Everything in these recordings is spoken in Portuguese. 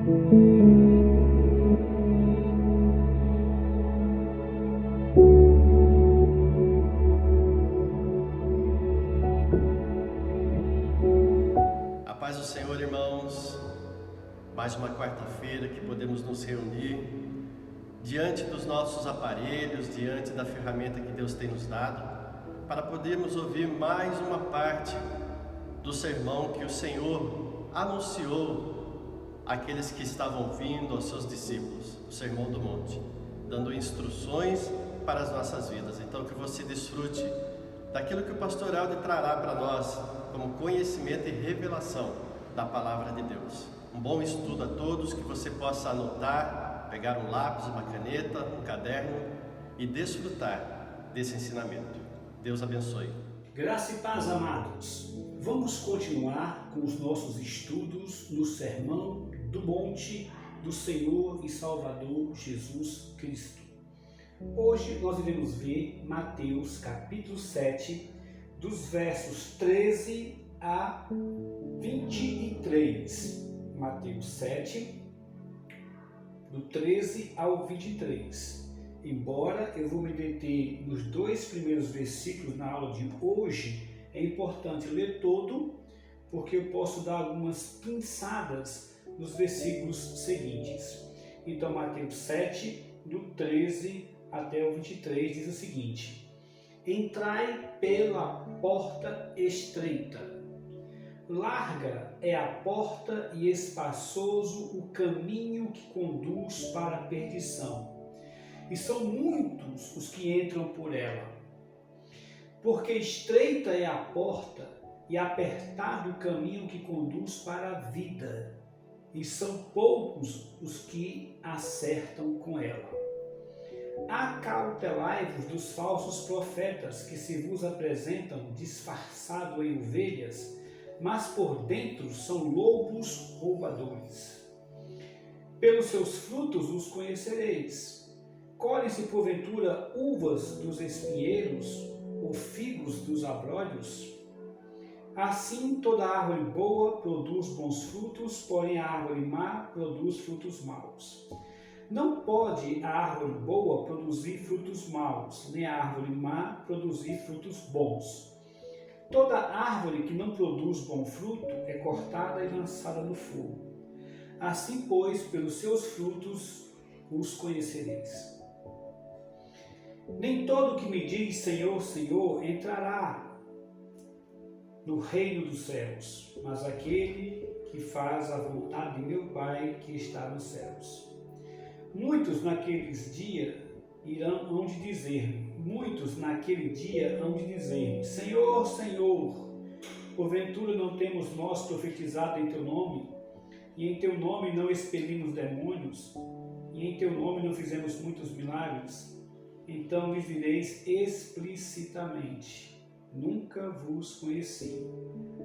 A paz do Senhor, irmãos. Mais uma quarta-feira que podemos nos reunir diante dos nossos aparelhos, diante da ferramenta que Deus tem nos dado, para podermos ouvir mais uma parte do sermão que o Senhor anunciou àqueles que estavam vindo, aos seus discípulos, o Sermão do Monte, dando instruções para as nossas vidas. Então, que você desfrute daquilo que o pastor Helder trará para nós como conhecimento e revelação da palavra de Deus. Um bom estudo a todos, que você possa anotar, pegar um lápis, uma caneta, um caderno e desfrutar desse ensinamento. Deus abençoe. Graça e paz, amados. Vamos continuar com os nossos estudos no Sermão do Monte do Senhor e Salvador Jesus Cristo. Hoje nós iremos ver Mateus capítulo 7, dos versos 13 a 23. Mateus 7, do 13 ao 23. Embora eu vou me deter nos dois primeiros versículos na aula de hoje, é importante ler todo, porque eu posso dar algumas pinçadas nos versículos seguintes. Então, Mateus 7, do 13 até o 23, diz o seguinte: Entrai pela porta estreita. Larga é a porta e espaçoso o caminho que conduz para a perdição, e são muitos os que entram por ela. Porque estreita é a porta e apertado o caminho que conduz para a vida, e são poucos os que acertam com ela. Acautelai-vos dos falsos profetas, que se vos apresentam disfarçados em ovelhas, mas por dentro são lobos roubadores. Pelos seus frutos os conhecereis. Colhem-se porventura uvas dos espinheiros, ou figos dos abrolhos? Assim toda árvore boa produz bons frutos, porém a árvore má produz frutos maus. Não pode a árvore boa produzir frutos maus, nem a árvore má produzir frutos bons. Toda árvore que não produz bom fruto é cortada e lançada no fogo. Assim, pois, pelos seus frutos os conhecereis. Nem todo que me diz Senhor, Senhor entrará no reino dos céus, mas aquele que faz a vontade de meu Pai que está nos céus. Muitos naquele dia hão de dizer-me, Senhor, Senhor, porventura não temos nós profetizado em teu nome, e em teu nome não expelimos demônios, e em teu nome não fizemos muitos milagres? Então lhes direis explicitamente: nunca vos conheci.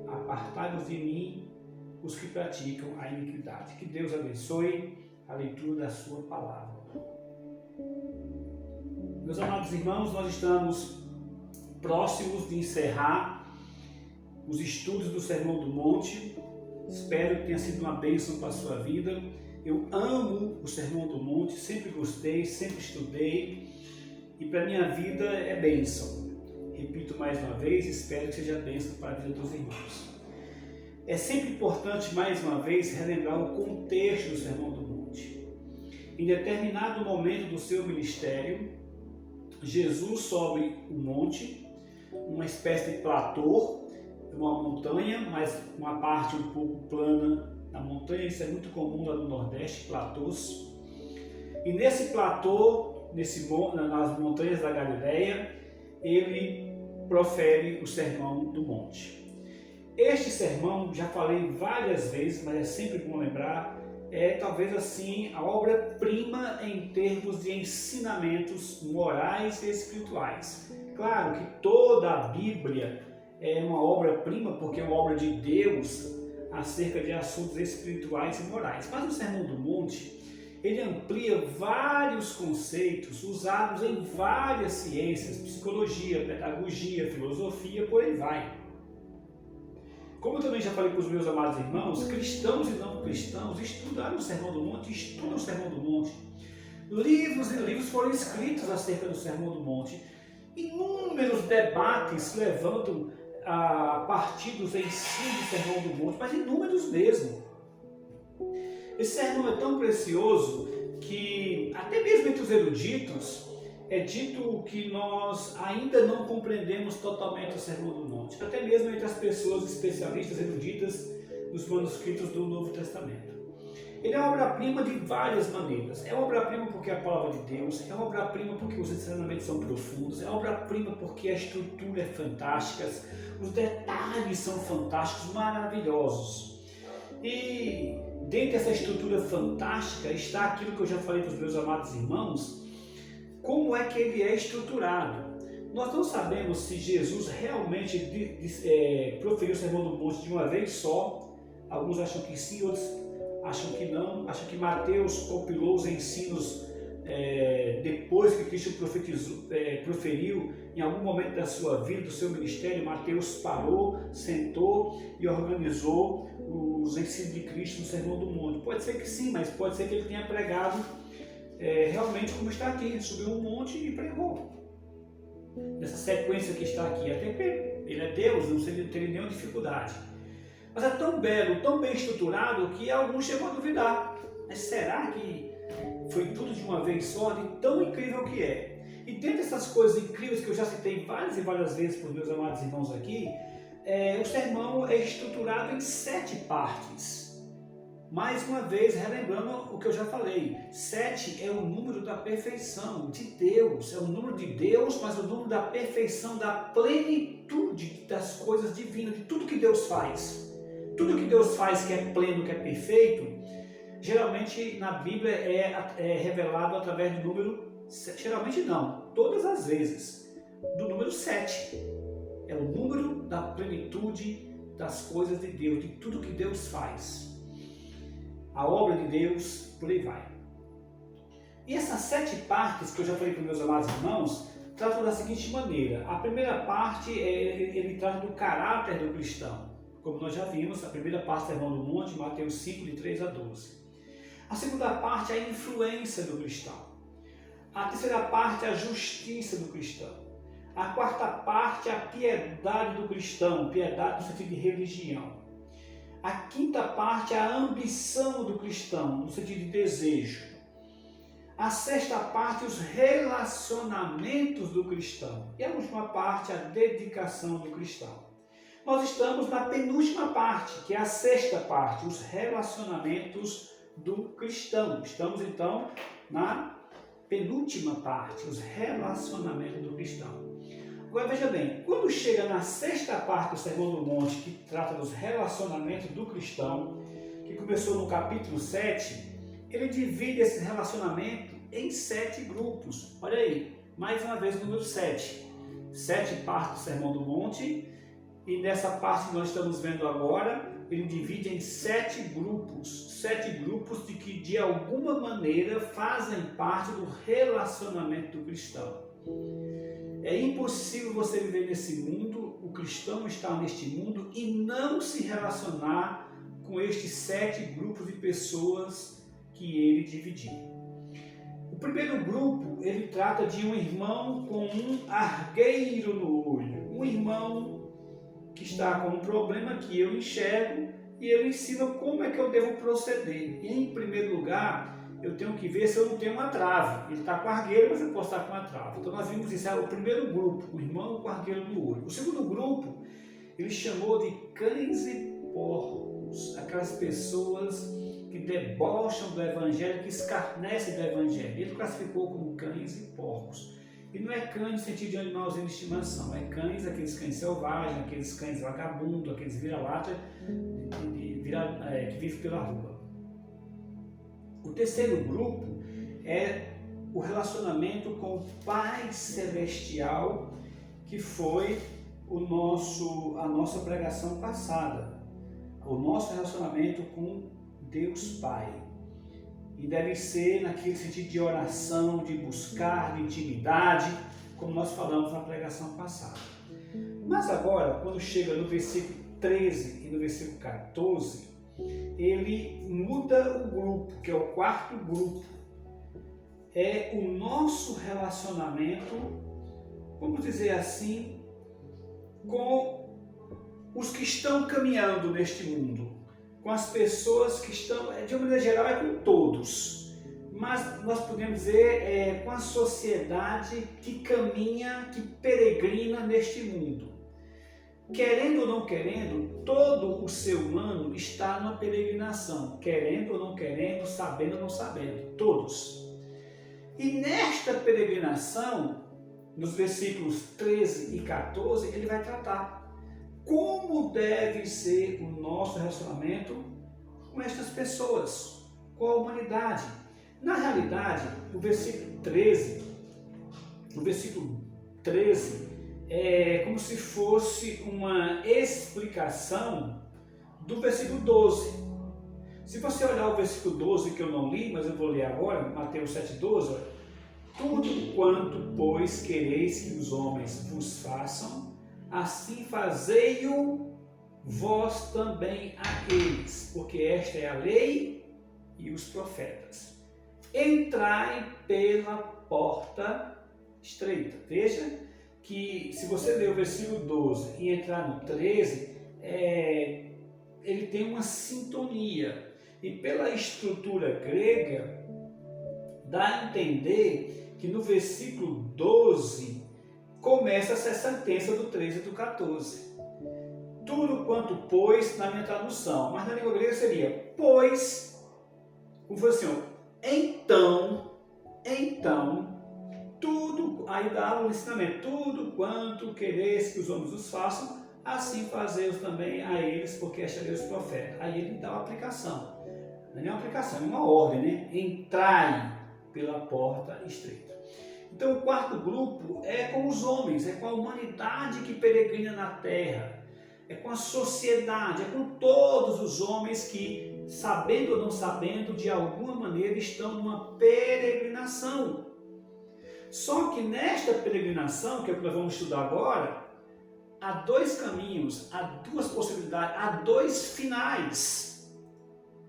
Apartai-vos de mim, os que praticam a iniquidade. Que Deus abençoe a leitura da sua palavra. Meus amados irmãos, nós estamos próximos de encerrar os estudos do Sermão do Monte. Espero que tenha sido uma bênção para a sua vida. Eu amo o Sermão do Monte, sempre gostei, sempre estudei, e para a minha vida é bênção. Repito mais uma vez, espero que seja bênção para a vida dos irmãos. É sempre importante, mais uma vez, relembrar o contexto do Sermão do Monte. Em determinado momento do seu ministério, Jesus sobe um monte, uma espécie de platô, uma montanha, mas uma parte um pouco plana da montanha. Isso é muito comum lá no Nordeste, platôs. E nesse platô, nas montanhas da Galileia, ele profere o Sermão do Monte. Este sermão, já falei várias vezes, mas é sempre bom lembrar, é talvez assim a obra-prima em termos de ensinamentos morais e espirituais. Claro que toda a Bíblia é uma obra-prima, porque é uma obra de Deus acerca de assuntos espirituais e morais. Mas o Sermão do Monte, ele amplia vários conceitos usados em várias ciências, psicologia, pedagogia, filosofia, por aí vai. como eu também já falei para os meus amados irmãos, cristãos e não cristãos estudaram o Sermão do Monte, estudam o Sermão do Monte. Livros e livros foram escritos acerca do Sermão do Monte. Inúmeros debates se levantam a partir dos ensinos do Sermão do Monte, mas inúmeros mesmo. Esse sermão é tão precioso que até mesmo entre os eruditos é dito que nós ainda não compreendemos totalmente o Sermão do Monte, até mesmo entre as pessoas especialistas eruditas dos manuscritos do Novo Testamento. Ele é uma obra-prima de várias maneiras. É uma obra-prima porque é a palavra de Deus, é uma obra-prima porque os ensinamentos são profundos, é uma obra-prima porque a estrutura é fantástica, os detalhes são fantásticos, maravilhosos. E dentro dessa estrutura fantástica está aquilo que eu já falei para os meus amados irmãos, como é que ele é estruturado. Nós não sabemos se Jesus realmente proferiu o Sermão do Monte de uma vez só. Alguns acham que sim, outros acham que não. Acham que Mateus compilou os ensinos depois que Cristo proferiu em algum momento da sua vida, do seu ministério. Mateus parou, sentou e organizou os ensinos de Cristo no Sermão do Monte. Pode ser que sim, mas pode ser que ele tenha pregado realmente como está aqui. Ele subiu um monte e pregou. Nessa sequência que está aqui, até porque ele é Deus, não teria nenhuma dificuldade. Mas é tão belo, tão bem estruturado, que alguns chegam a duvidar. Mas será que foi tudo de uma vez só, de tão incrível que é? E dentro dessas coisas incríveis que eu já citei várias e várias vezes para os meus amados irmãos aqui, o sermão é estruturado em 7 partes. Mais uma vez, relembrando o que eu já falei, 7 é o número da perfeição de Deus, é o número de Deus, mas o número da perfeição, da plenitude das coisas divinas, de tudo que Deus faz. Tudo que Deus faz que é pleno, que é perfeito, geralmente na Bíblia é revelado através do número, geralmente não, todas as vezes, do número 7. É o número da plenitude das coisas de Deus, de tudo que Deus faz. A obra de Deus, por aí vai. E essas 7 partes que eu já falei para os meus amados irmãos, tratam da seguinte maneira. A primeira parte, ele trata do caráter do cristão. Como nós já vimos, a primeira parte do Sermão do Monte, Mateus 5, de 3 a 12. A segunda parte é a influência do cristão. A terceira parte é a justiça do cristão. A quarta parte é a piedade do cristão, piedade no sentido de religião. A quinta parte é a ambição do cristão, no sentido de desejo. A sexta parte, os relacionamentos do cristão. E a última parte, a dedicação do cristão. Nós estamos na penúltima parte, que é a sexta parte, os relacionamentos do cristão. Estamos então na penúltima parte, os relacionamentos do cristão. Agora veja bem, quando chega na sexta parte do Sermão do Monte, que trata dos relacionamentos do cristão, que começou no capítulo 7, ele divide esse relacionamento em 7 grupos. Olha aí, mais uma vez o número 7. 7 partes do Sermão do Monte, e nessa parte que nós estamos vendo agora, ele divide em 7 grupos. 7 grupos que de alguma maneira fazem parte do relacionamento do cristão. É impossível você viver nesse mundo, o cristão está neste mundo e não se relacionar com estes 7 grupos de pessoas que ele dividiu. O primeiro grupo, ele trata de um irmão com um argueiro no olho. Um irmão que está com um problema que eu enxergo e ele ensina como é que eu devo proceder. E, em primeiro lugar, eu tenho que ver se eu não tenho uma trave. Ele está com argueiro, mas eu posso estar com uma trave. Então nós vimos isso, é o primeiro grupo, o irmão com argueiro no olho. O segundo grupo, ele chamou de cães e porcos, aquelas pessoas que debocham do Evangelho, que escarnecem do Evangelho. Ele classificou como cães e porcos. E não é cães no sentido de animalzinho de estimação, é cães, aqueles cães selvagens, aqueles cães vagabundos, aqueles vira-lata que vivem pela rua. O terceiro grupo é o relacionamento com o Pai Celestial, que foi a nossa pregação passada. O nosso relacionamento com Deus Pai. E deve ser naquele sentido de oração, de buscar, de intimidade, como nós falamos na pregação passada. Mas agora, quando chega no versículo 13 e no versículo 14, ele muda o grupo, que é o quarto grupo. É o nosso relacionamento, vamos dizer assim, com os que estão caminhando neste mundo, com as pessoas que estão, de uma maneira geral, é com todos, mas nós podemos dizer com a sociedade que caminha, que peregrina neste mundo. Querendo ou não querendo, todo o ser humano está numa peregrinação, querendo ou não querendo, sabendo ou não sabendo, todos. E nesta peregrinação, nos versículos 13 e 14, ele vai tratar como deve ser o nosso relacionamento com estas pessoas, com a humanidade. Na realidade, o versículo 13 é como se fosse uma explicação do versículo 12. Se você olhar o versículo 12, que eu não li, mas eu vou ler agora, Mateus 7,12, tudo quanto, pois, quereis que os homens vos façam, assim fazei-o vós também a eles, porque esta é a lei e os profetas. Entrai pela porta estreita. Veja que se você ler o versículo 12 e entrar no 13, ele tem uma sintonia. E pela estrutura grega, dá a entender que no versículo 12 começa essa sentença do 13 e do 14. Tudo quanto, pois, na minha tradução, mas na língua grega seria, pois, como fosse assim, então, tudo, aí dá o ensinamento, tudo quanto quereis que os homens os façam, assim fazei-os também a eles, porque esta é os profetas. Aí ele dá uma aplicação. Não é uma aplicação, é uma ordem, né? Entrai pela porta estreita. Então o quarto grupo é com os homens, é com a humanidade que peregrina na terra, é com a sociedade, é com todos os homens que, sabendo ou não sabendo, de alguma maneira estão numa peregrinação. Só que nesta peregrinação, que é o que nós vamos estudar agora, há dois caminhos, há duas possibilidades, há dois finais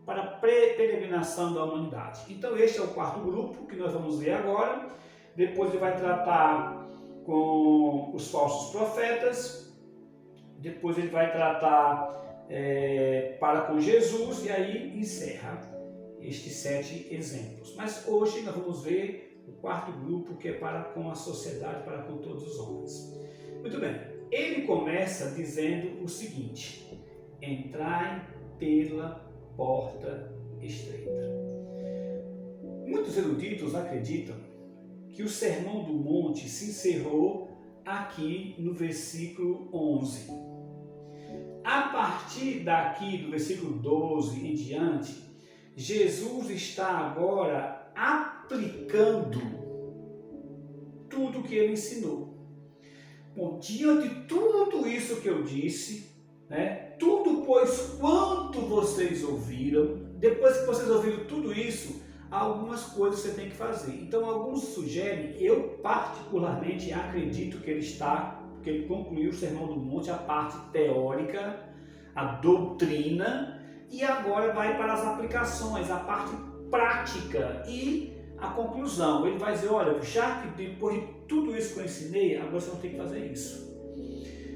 para a peregrinação da humanidade. Então este é o quarto grupo que nós vamos ver agora. Depois ele vai tratar com os falsos profetas, depois ele vai tratar para com Jesus e aí encerra estes 7 exemplos. Mas hoje nós vamos ver o quarto grupo, que é para com a sociedade, para com todos os homens. Muito bem, ele começa dizendo o seguinte: entrai pela porta estreita. Muitos eruditos acreditam que o Sermão do Monte se encerrou aqui no versículo 11. A partir daqui do versículo 12 em diante, Jesus está agora aplicando tudo o que ele ensinou. Bom, diante de tudo isso que eu disse, tudo pois quanto vocês ouviram, depois que vocês ouviram tudo isso, algumas coisas você tem que fazer. Então alguns sugerem, eu particularmente acredito que ele concluiu o Sermão do Monte, a parte teórica, a doutrina, e agora vai para as aplicações, a parte prática e a conclusão. Ele vai dizer, olha, já que depois de tudo isso que eu ensinei, agora você não tem que fazer isso.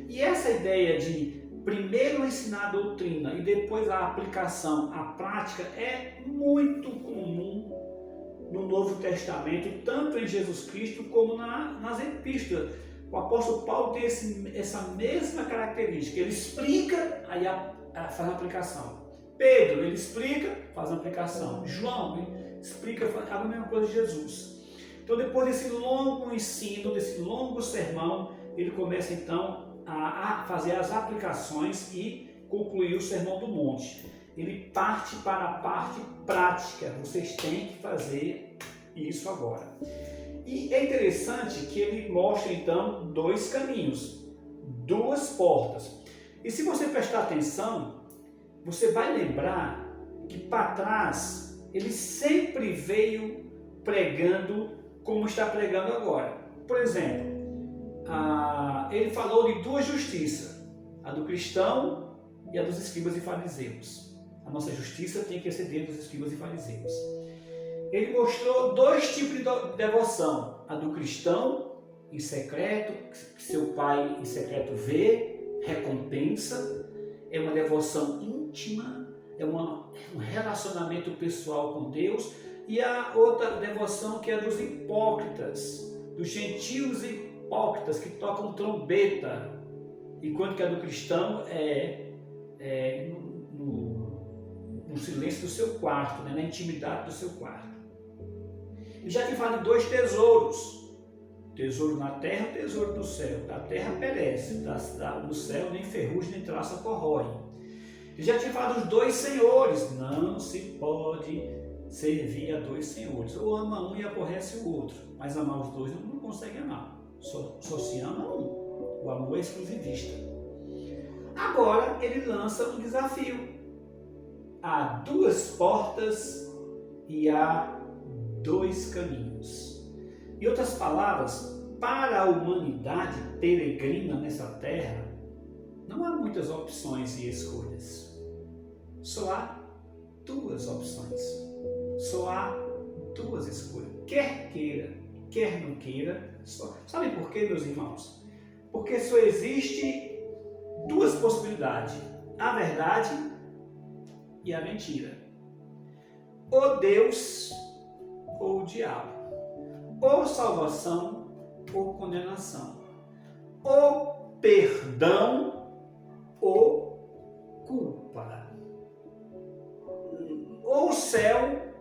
E essa ideia de primeiro ensinar a doutrina e depois a aplicação, a prática, é muito comum no Novo Testamento, tanto em Jesus Cristo como nas epístolas. O apóstolo Paulo tem essa mesma característica. Ele explica, aí faz a aplicação. Pedro, ele explica, faz a aplicação. João, ele explica, faz a mesma coisa de Jesus. Então, depois desse longo ensino, desse longo sermão, ele começa então a fazer as aplicações e concluir o Sermão do Monte. Ele parte para a parte prática. Vocês têm que fazer isso agora. E é interessante que ele mostra então 2 caminhos, 2 portas. E se você prestar atenção, você vai lembrar que para trás ele sempre veio pregando como está pregando agora. Por exemplo, ele falou de 2 justiças, a do cristão e a dos escribas e fariseus. A nossa justiça tem que exceder dos escribas e fariseus. Ele mostrou dois tipos de devoção. A do cristão, em secreto, que seu pai em secreto vê, recompensa. É uma devoção íntima, é um relacionamento pessoal com Deus. E a outra devoção que é dos hipócritas, dos gentios hipócritas que tocam trombeta. Enquanto que a do cristão é no silêncio do seu quarto, né? Na intimidade do seu quarto. E já que fala de dois tesouros, tesouro na terra e tesouro do céu. Da terra perece, do céu nem ferrugem nem traça corrói. E já tinha falado dos dois senhores. Não se pode servir a dois senhores. Ou ama um e aborrece o outro. Mas amar os dois não consegue amar. Só se ama um. O amor é exclusivista. Agora ele lança um desafio. Há duas portas e há dois caminhos. Em outras palavras, para a humanidade peregrina nessa terra, não há muitas opções e escolhas. Só há duas opções. Só há duas escolhas. Quer queira, quer não queira. Sabe por quê, meus irmãos? Porque só existe duas possibilidades. A verdade e a mentira. Ou Deus ou o diabo. Ou salvação ou condenação. Ou perdão ou culpa. Ou céu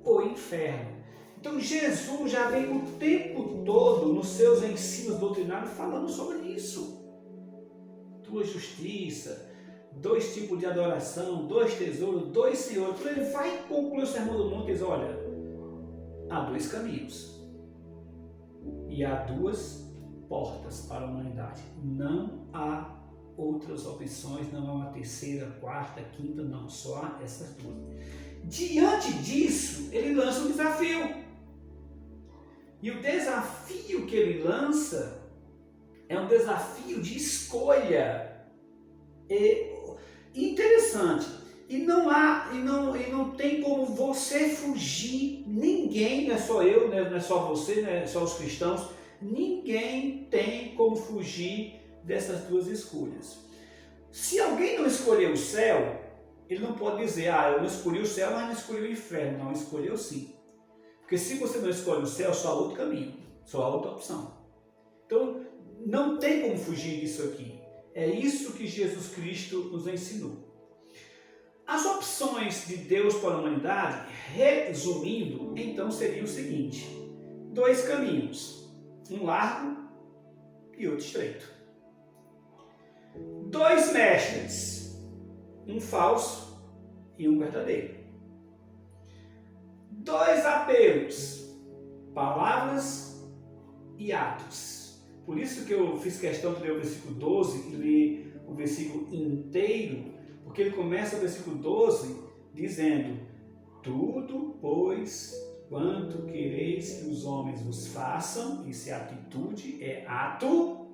ou inferno. Então Jesus já vem o tempo todo nos seus ensinos doutrinários falando sobre isso. Tua justiça, dois tipos de adoração, dois tesouros, dois senhores. Então ele vai concluir o Sermão do Monte e diz, olha, há dois caminhos e há duas portas para a humanidade. Não há outras opções, não há uma terceira, quarta, quinta, não, só há essas duas. Diante disso, ele lança um desafio. E o desafio que ele lança é um desafio de escolha. Interessante. E não tem como você fugir. Ninguém, não é só eu, não é só você, não é só os cristãos. Ninguém tem como fugir dessas duas escolhas. Se alguém não escolheu o céu, ele não pode dizer, eu não escolhi o céu, mas não escolhi o inferno. Não, escolheu sim. Porque se você não escolhe o céu, só há outro caminho, só há outra opção. Então, não tem como fugir disso aqui. É isso que Jesus Cristo nos ensinou. As opções de Deus para a humanidade, resumindo, então seria o seguinte: dois caminhos, um largo e outro estreito. Dois mestres, um falso e um verdadeiro. Dois apelos, palavras e atos. Por isso que eu fiz questão de ler o versículo 12 e ler o versículo inteiro, porque ele começa o versículo 12 dizendo: tudo, pois, quanto quereis que os homens vos façam, e se a atitude é ato,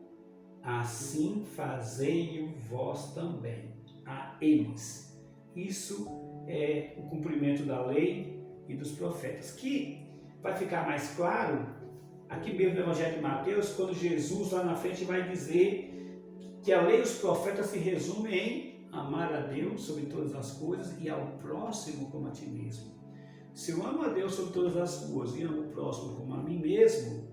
assim fazei-o vós também a eles. Isso é o cumprimento da lei e dos profetas, que vai ficar mais claro aqui mesmo no Evangelho de Mateus, quando Jesus lá na frente vai dizer que a lei e os profetas se resumem em amar a Deus sobre todas as coisas e ao próximo como a ti mesmo. Se eu amo a Deus sobre todas as coisas e amo o próximo como a mim mesmo,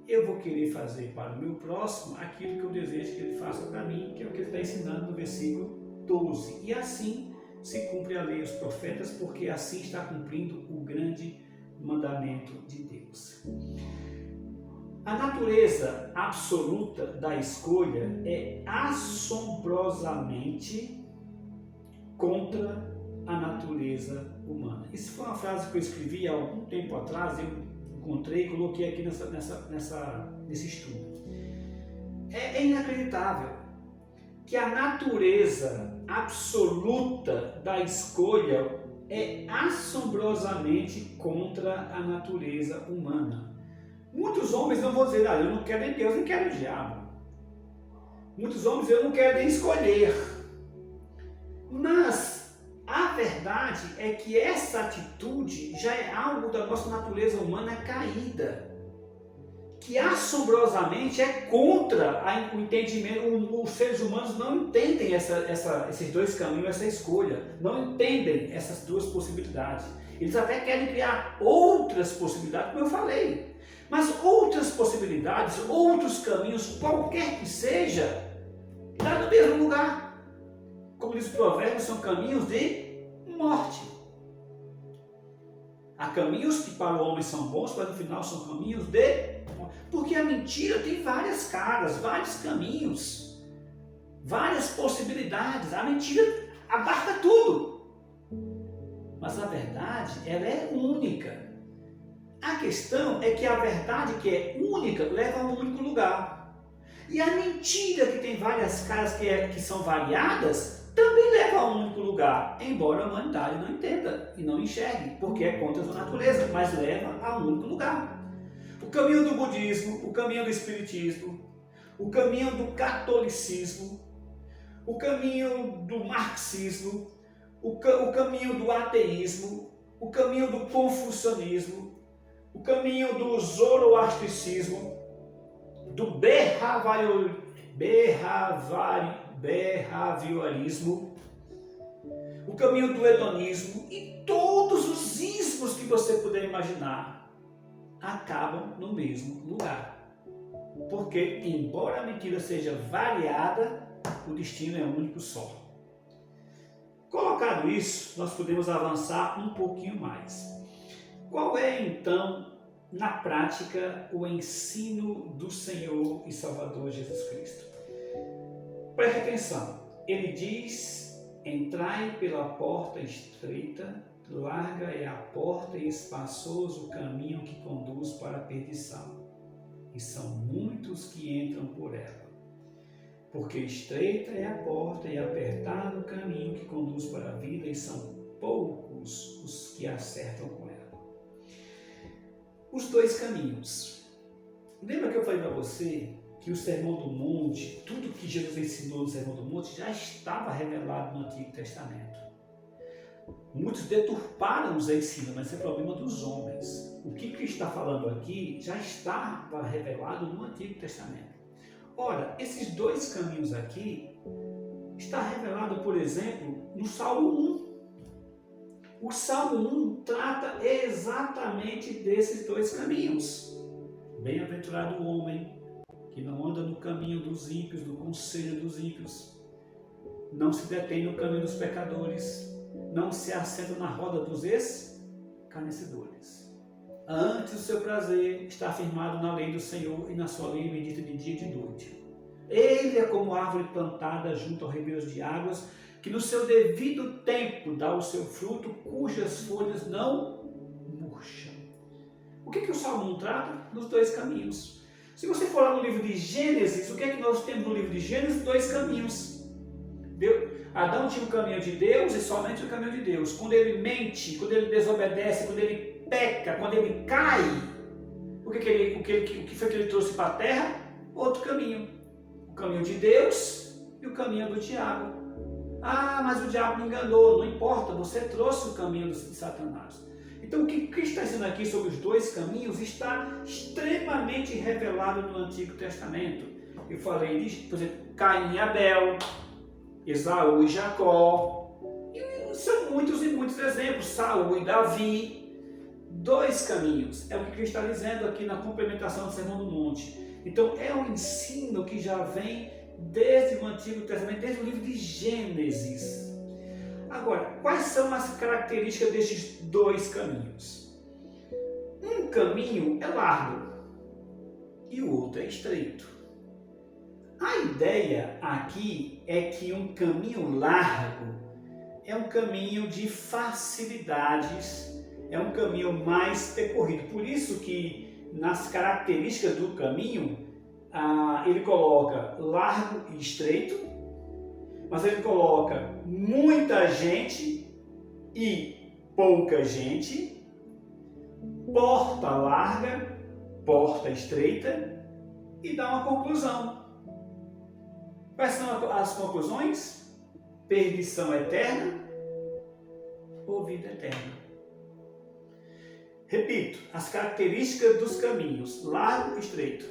eu vou querer fazer para o meu próximo aquilo que eu desejo que ele faça para mim, que é o que ele está ensinando no versículo 12. E assim se cumpre a lei e os profetas, porque assim está cumprindo o grande mandamento de Deus. A natureza absoluta da escolha é assombrosamente contra a natureza humana. Isso foi uma frase que eu escrevi há algum tempo atrás, eu encontrei e coloquei aqui nesse estudo. É inacreditável que a natureza absoluta da escolha é assombrosamente contra a natureza humana. Muitos homens não vão dizer, eu não quero nem Deus, nem quero o diabo. Muitos homens, eu não quero nem escolher. Mas a verdade é que essa atitude já é algo da nossa natureza humana caída, que assombrosamente é contra o entendimento. Os seres humanos não entendem esses dois caminhos, essa escolha, não entendem essas duas possibilidades. Eles até querem criar outras possibilidades, como eu falei, mas outras possibilidades, outros caminhos, qualquer que seja, dá no mesmo lugar. Como diz o provérbio, são caminhos de morte. Há caminhos que para o homem são bons, mas no final são caminhos de morte. Porque a mentira tem várias caras, vários caminhos, várias possibilidades. A mentira abarca tudo. Mas a verdade, ela é única. A questão é que a verdade que é única leva a um único lugar. E a mentira que tem várias caras que são variadas também leva a um único lugar, embora a humanidade não entenda e não enxergue, porque é contra a sua natureza, mas leva a um único lugar. O caminho do budismo, o caminho do espiritismo, o caminho do catolicismo, o caminho do marxismo, o caminho do ateísmo, o caminho do confucionismo, o caminho do zoroastricismo, do behaviorismo, o caminho do hedonismo e todos os ismos que você puder imaginar acabam no mesmo lugar. Porque, embora a mentira seja variada, o destino é único só. Colocado isso, nós podemos avançar um pouquinho mais. Qual é, então, na prática, o ensino do Senhor e Salvador Jesus Cristo? Preste atenção. Ele diz: entrai pela porta estreita, larga é a porta e espaçoso o caminho que conduz para a perdição, e são muitos que entram por ela. Porque estreita é a porta e apertado o caminho que conduz para a vida, e são poucos os que acertam com ela. Os dois caminhos. Lembra que eu falei para você que o Sermão do Monte, tudo que Jesus ensinou no Sermão do Monte já estava revelado no Antigo Testamento. Muitos deturparam os ensinos, mas esse é problema dos homens. O que Cristo está falando aqui já estava revelado no Antigo Testamento. Ora, esses dois caminhos aqui está revelado, por exemplo, no Salmo 1. O Salmo 1 trata exatamente desses dois caminhos. Bem-aventurado o homem que não anda no caminho dos ímpios, no conselho dos ímpios, não se detém no caminho dos pecadores, não se assenta na roda dos escarnecedores. Antes o seu prazer está firmado na lei do Senhor, e na sua lei medita de dia e de noite. Ele é como árvore plantada junto aos ribeiros de águas, que no seu devido tempo dá o seu fruto, cujas folhas não murcham. O que o Salmo 1 trata? Dos dois caminhos. Se você for lá no livro de Gênesis, o que é que nós temos no livro de Gênesis? Dois caminhos. Adão tinha o caminho de Deus e somente o caminho de Deus. Quando ele mente, quando ele desobedece, quando ele peca, quando ele cai, o que foi que ele trouxe para a terra? Outro caminho. O caminho de Deus e o caminho do diabo. Ah, mas o diabo me enganou. Não importa, você trouxe o caminho de Satanás. Então, o que Cristo está dizendo aqui sobre os dois caminhos está extremamente revelado no Antigo Testamento. Eu falei de, por exemplo, Caim e Abel, Esaú e Jacó, e são muitos e muitos exemplos, Saul e Davi. Dois caminhos, é o que Cristo está dizendo aqui na complementação do Sermão do Monte. Então, é um ensino que já vem desde o Antigo Testamento, desde o livro de Gênesis. Agora, quais são as características destes dois caminhos? Um caminho é largo e o outro é estreito. A ideia aqui é que um caminho largo é um caminho de facilidades, é um caminho mais percorrido. Por isso que nas características do caminho, ele coloca largo e estreito, mas ele coloca muita gente e pouca gente, porta larga, porta estreita, e dá uma conclusão. Quais são as conclusões? perdição eterna ou vida eterna. Repito, as características dos caminhos, largo e estreito.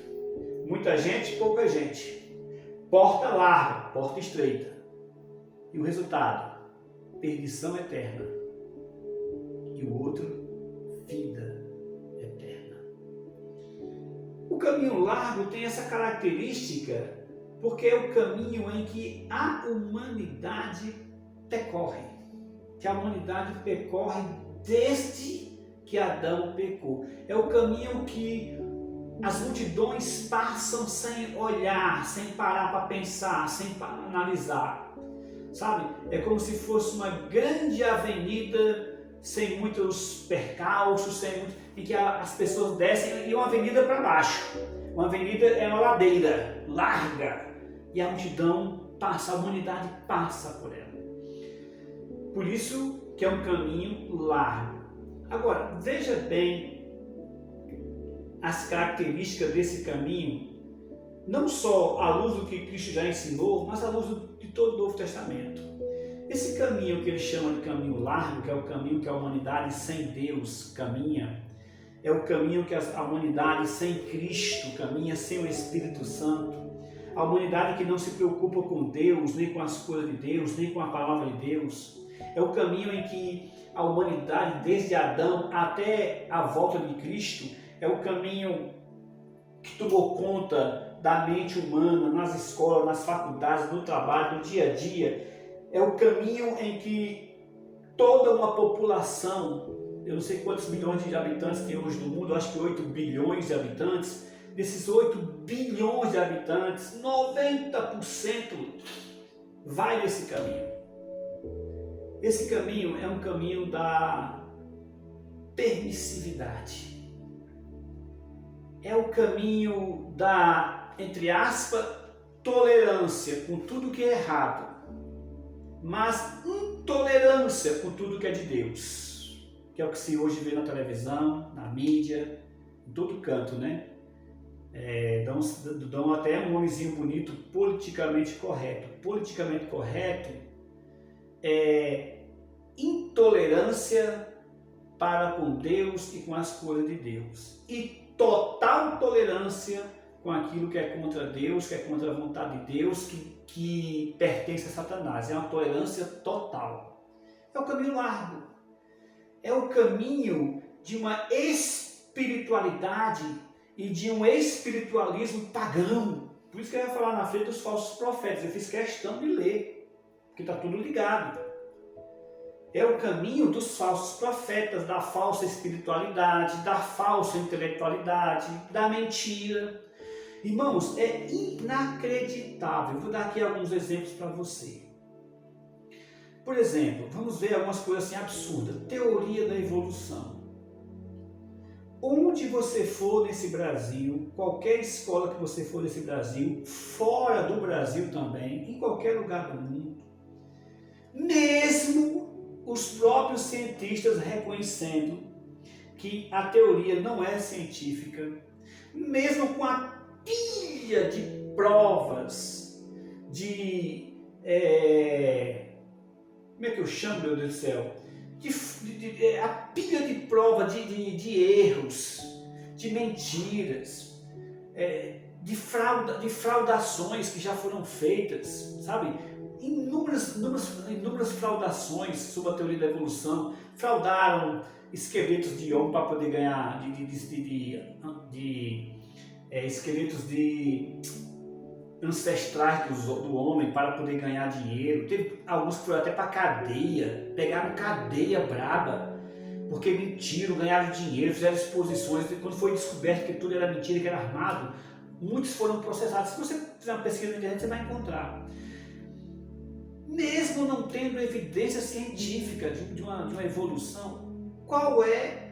Muita gente, pouca gente. Porta larga, porta estreita. E o resultado? Perdição eterna. E o outro, vida eterna. O caminho largo tem essa característica porque é o caminho em que a humanidade percorre. Que a humanidade percorre desde que Adão pecou. É o caminho que as multidões passam sem olhar, sem parar para pensar, sem analisar. Sabe? É como se fosse uma grande avenida sem muitos percalços, em que as pessoas descem e uma avenida para baixo. Uma avenida é uma ladeira larga e a multidão passa, a humanidade passa por ela. Por isso que é um caminho largo. Agora, veja bem as características desse caminho, não só à luz do que Cristo já ensinou, mas à luz de todo o Novo Testamento. Esse caminho que ele chama de caminho largo, que é o caminho que a humanidade sem Deus caminha, é o caminho que a humanidade sem Cristo caminha, sem o Espírito Santo. A humanidade que não se preocupa com Deus, nem com as coisas de Deus, nem com a palavra de Deus. É o caminho em que a humanidade, desde Adão até a volta de Cristo, é o caminho que tomou conta da mente humana, nas escolas, nas faculdades, no trabalho, no dia a dia. É o caminho em que toda uma população, eu não sei quantos milhões de habitantes tem hoje no mundo, acho que 8 bilhões de habitantes, desses 8 bilhões de habitantes, 90% vai nesse caminho. Esse caminho é um caminho da permissividade. É o caminho da, entre aspas, tolerância com tudo que é errado, mas intolerância com tudo que é de Deus, que é o que se hoje vê na televisão, na mídia, em todo canto, né? Dão até um nomezinho bonito, politicamente correto. Politicamente correto é intolerância para com Deus e com as coisas de Deus, e total tolerância com aquilo que é contra Deus, que é contra a vontade de Deus, que pertence a Satanás. É uma tolerância total. É o caminho largo. É o caminho de uma espiritualidade e de um espiritualismo pagão. Por isso que eu ia falar na frente dos falsos profetas. Eu fiz questão de ler, porque está tudo ligado. É o caminho dos falsos profetas, da falsa espiritualidade, da falsa intelectualidade, da mentira. Irmãos, é inacreditável. Vou dar aqui alguns exemplos para você. Por exemplo, vamos ver algumas coisas assim absurdas. Teoria da evolução. Onde você for nesse Brasil, qualquer escola que você for nesse Brasil, fora do Brasil também, em qualquer lugar do mundo, mesmo os próprios cientistas reconhecendo que a teoria não é científica, mesmo com a pilha de provas, como é que eu chamo, meu Deus do céu? A pilha de prova de erros, de mentiras, de fraudações que já foram feitas, sabe? Inúmeras fraudações sobre a teoria da evolução. Fraudaram esqueletos de homem para poder ganhar, esqueletos ancestrais do homem para poder ganhar dinheiro. Teve alguns que foram até para cadeia, pegaram cadeia braba, porque mentiram, ganharam dinheiro, fizeram exposições. Quando foi descoberto que tudo era mentira, que era armado, muitos foram processados. Se você fizer uma pesquisa na internet, você vai encontrar. Mesmo não tendo evidência científica de uma evolução, qual é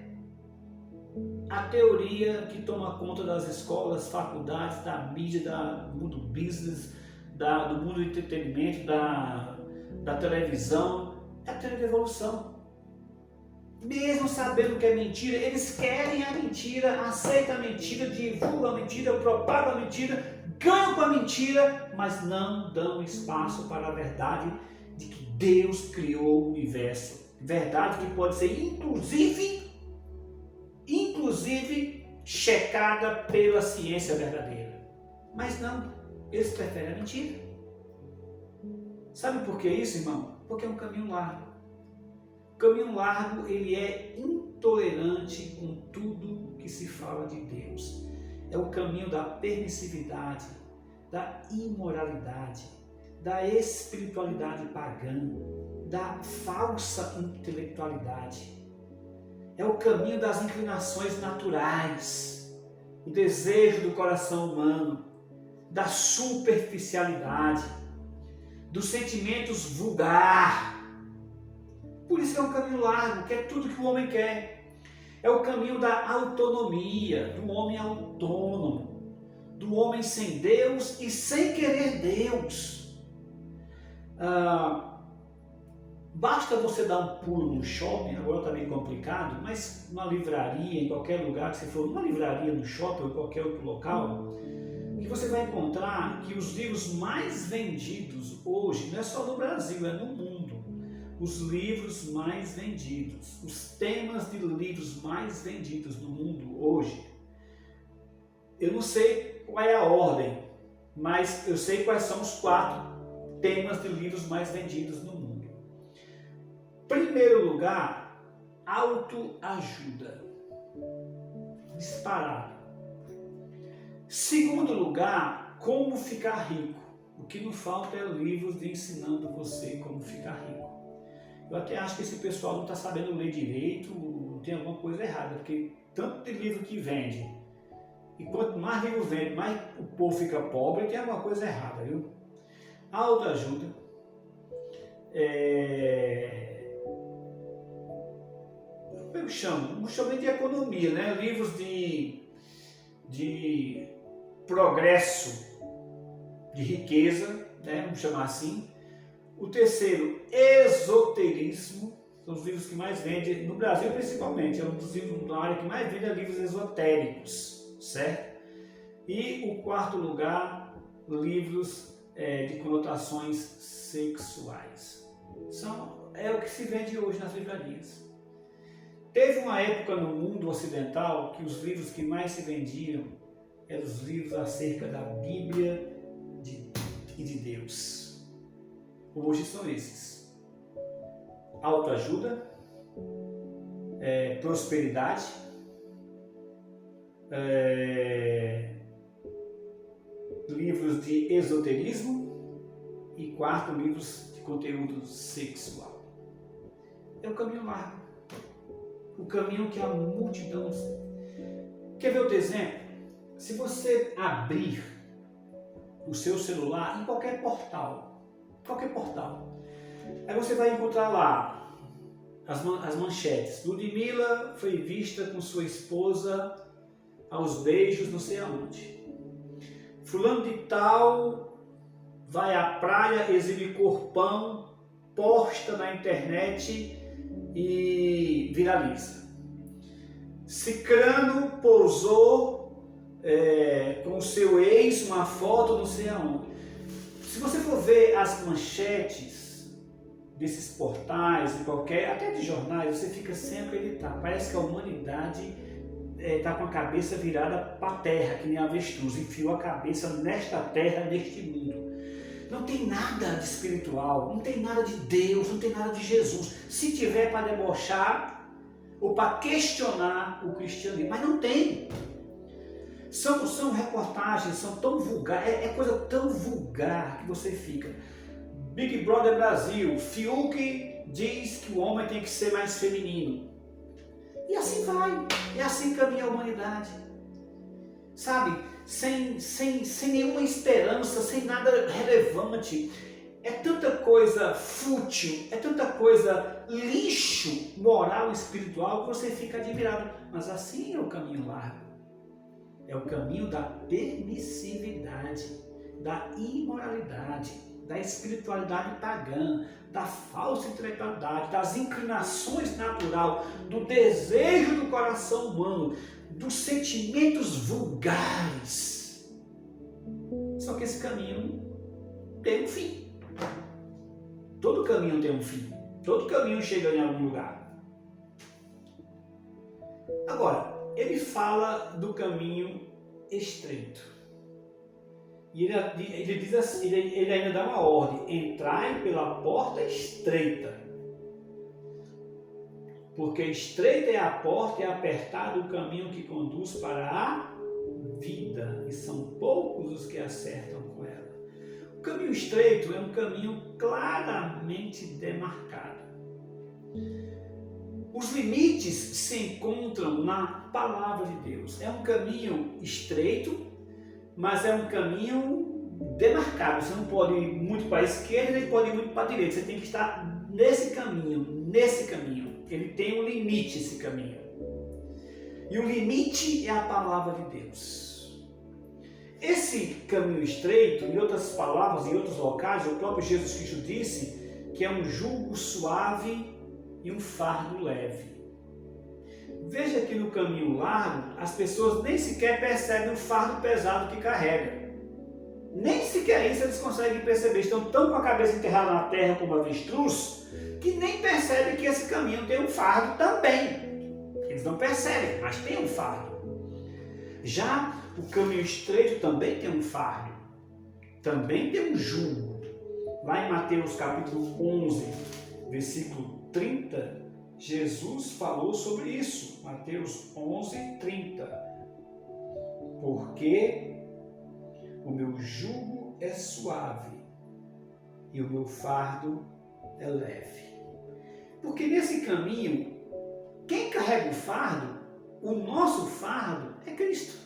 a teoria que toma conta das escolas, faculdades, da mídia, do mundo business, do mundo do entretenimento, da televisão? É a teoria da evolução. Mesmo sabendo que é mentira, eles querem a mentira, aceitam a mentira, divulgam a mentira, propagam a mentira, ganham com a mentira, mas não dão espaço para a verdade de que Deus criou o universo. Verdade que pode ser inclusive checada pela ciência verdadeira. Mas não, eles preferem a mentira. Sabe por que isso, irmão? Porque é um caminho largo. O caminho largo, ele é intolerante com tudo que se fala de Deus. É o caminho da permissividade, da imoralidade, da espiritualidade pagã, da falsa intelectualidade. É o caminho das inclinações naturais, o desejo do coração humano, da superficialidade, dos sentimentos vulgar. Por isso é um caminho largo, que é tudo que o homem quer. É o caminho da autonomia, do homem autônomo, do homem sem Deus e sem querer Deus. Basta você dar um pulo no shopping, agora está meio complicado, mas numa livraria, em qualquer lugar que você for, numa livraria, no shopping ou em qualquer outro local, que você vai encontrar que os livros mais vendidos hoje, não é só no Brasil, é no mundo, os livros mais vendidos, os temas de livros mais vendidos no mundo hoje, eu não sei qual é a ordem, mas eu sei quais são os 4 temas de livros mais vendidos no mundo. Primeiro lugar, autoajuda, disparado. Segundo lugar, como ficar rico. O que não falta é livros de ensinando você como ficar rico. Eu até acho que esse pessoal não está sabendo ler direito, tem alguma coisa errada, porque tanto de livro que vende, e quanto mais livro vende, mais o povo fica pobre, tem alguma coisa errada, viu? Autoajuda. Eu chamo de economia, né? Livros de progresso, de riqueza, né? Vamos chamar assim. O terceiro, esoterismo, são os livros que mais vendem, no Brasil principalmente, é um dos livros da área que mais vende, é livros esotéricos, certo? E o quarto lugar, livros de conotações sexuais. É o que se vende hoje nas livrarias. Teve uma época no mundo ocidental que os livros que mais se vendiam eram os livros acerca da Bíblia e de Deus. Hoje são esses: autoajuda, prosperidade, livros de esoterismo e quarto, livros de conteúdo sexual. É o caminho largo. O caminho que a multidão... Quer ver outro exemplo? Se você abrir o seu celular em qualquer portal, aí você vai encontrar lá as manchetes. Ludmila foi vista com sua esposa aos beijos não sei aonde. Fulano de tal vai à praia, exibe corpão, posta na internet e viraliza. Cicrano pousou com o seu ex uma foto não sei aonde. Se você for ver as manchetes desses portais, até de jornais, você fica sem acreditar. Parece que a humanidade está com a cabeça virada para a terra, que nem avestruz, enfiou a cabeça nesta terra, neste mundo. Não tem nada de espiritual, não tem nada de Deus, não tem nada de Jesus. Se tiver para debochar ou para questionar o cristianismo, mas não tem. São reportagens, são tão vulgares, é coisa tão vulgar que você fica. Big Brother Brasil, Fiuk diz que o homem tem que ser mais feminino. E assim vai, é assim caminha a humanidade. Sabe? Sem nenhuma esperança, sem nada relevante. É tanta coisa fútil, é tanta coisa lixo moral e espiritual que você fica admirado. Mas assim é o caminho largo. É o caminho da permissividade, da imoralidade, da espiritualidade pagã, da falsa intelectualidade, das inclinações naturais, do desejo do coração humano, dos sentimentos vulgares. Só que esse caminho tem um fim. Todo caminho tem um fim. Todo caminho chega em algum lugar. Agora, ele fala do caminho estreito. E ele diz assim, ele ainda dá uma ordem: entrai pela porta estreita. Porque estreita é a porta e apertado o caminho que conduz para a vida, e são poucos os que acertam com ela. O caminho estreito é um caminho claramente demarcado. Os limites se encontram na palavra de Deus. É um caminho estreito, mas é um caminho demarcado. Você não pode ir muito para a esquerda, nem pode ir muito para a direita. Você tem que estar nesse caminho, Ele tem um limite, esse caminho. E o limite é a palavra de Deus. Esse caminho estreito, em outras palavras, em outros locais, o próprio Jesus Cristo disse que é um jugo suave e um fardo leve. Veja que no caminho largo, as pessoas nem sequer percebem o fardo pesado que carrega. Nem sequer isso eles conseguem perceber. Estão tão com a cabeça enterrada na terra como avestruz, que nem percebem que esse caminho tem um fardo também. Eles não percebem, mas tem um fardo. Já o caminho estreito também tem um fardo. Também tem um jugo. Lá em Mateus capítulo 11, versículo 30, Jesus falou sobre isso. Mateus 11, 30. Porque o meu jugo é suave e o meu fardo é leve. Porque nesse caminho, quem carrega o fardo, o nosso fardo, é Cristo.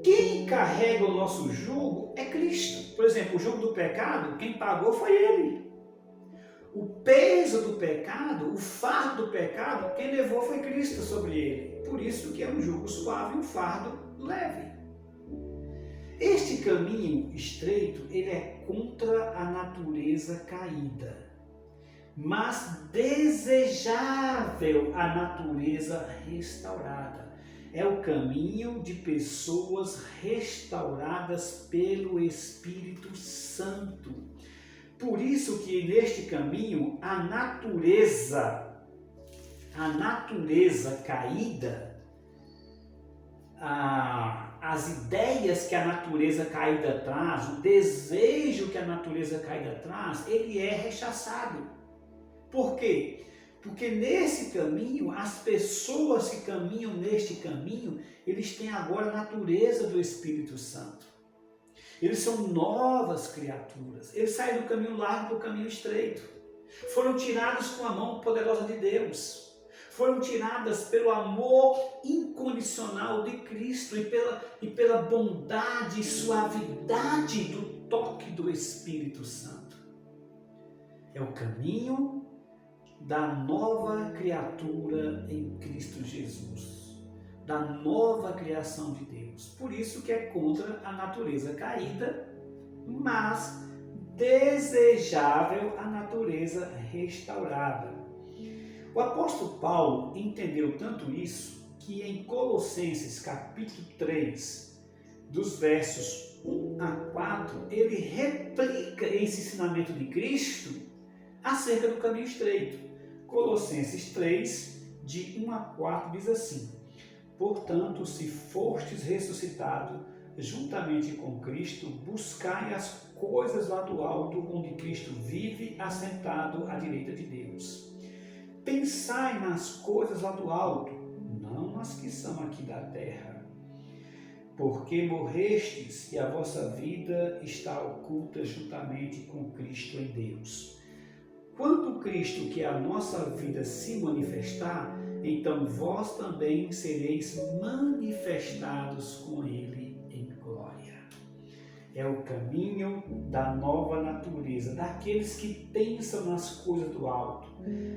Quem carrega o nosso jugo é Cristo. Por exemplo, o jugo do pecado, quem pagou foi Ele. O peso do pecado, o fardo do pecado, quem levou foi Cristo sobre ele. Por isso que é um jugo suave e um fardo leve. Este caminho estreito, ele é contra a natureza caída, mas desejável a natureza restaurada. É o caminho de pessoas restauradas pelo Espírito Santo. Por isso que neste caminho a natureza caída, as ideias que a natureza caída traz, o desejo que a natureza caída traz, ele é rechaçado. Por quê? Porque nesse caminho, as pessoas que caminham neste caminho, eles têm agora a natureza do Espírito Santo. Eles são novas criaturas. Eles saem do caminho largo para o caminho estreito. Foram tirados com a mão poderosa de Deus. Foram tiradas pelo amor incondicional de Cristo e pela bondade e suavidade do toque do Espírito Santo. É o caminho da nova criatura em Cristo Jesus. Da nova criação de Deus. Por isso que é contra a natureza caída, mas desejável a natureza restaurada. O apóstolo Paulo entendeu tanto isso que em Colossenses capítulo 3, dos versos 1 a 4, ele replica esse ensinamento de Cristo acerca do caminho estreito. Colossenses 3, de 1 a 4, diz assim: portanto, se fostes ressuscitado juntamente com Cristo, buscai as coisas lá do alto, onde Cristo vive, assentado à direita de Deus. Pensai nas coisas lá do alto, não nas que são aqui da terra. Porque morrestes e a vossa vida está oculta juntamente com Cristo em Deus. Quando Cristo, que é a nossa vida, se manifestar, então vós também sereis manifestados com Ele em glória. É o caminho da nova natureza, daqueles que pensam nas coisas do alto,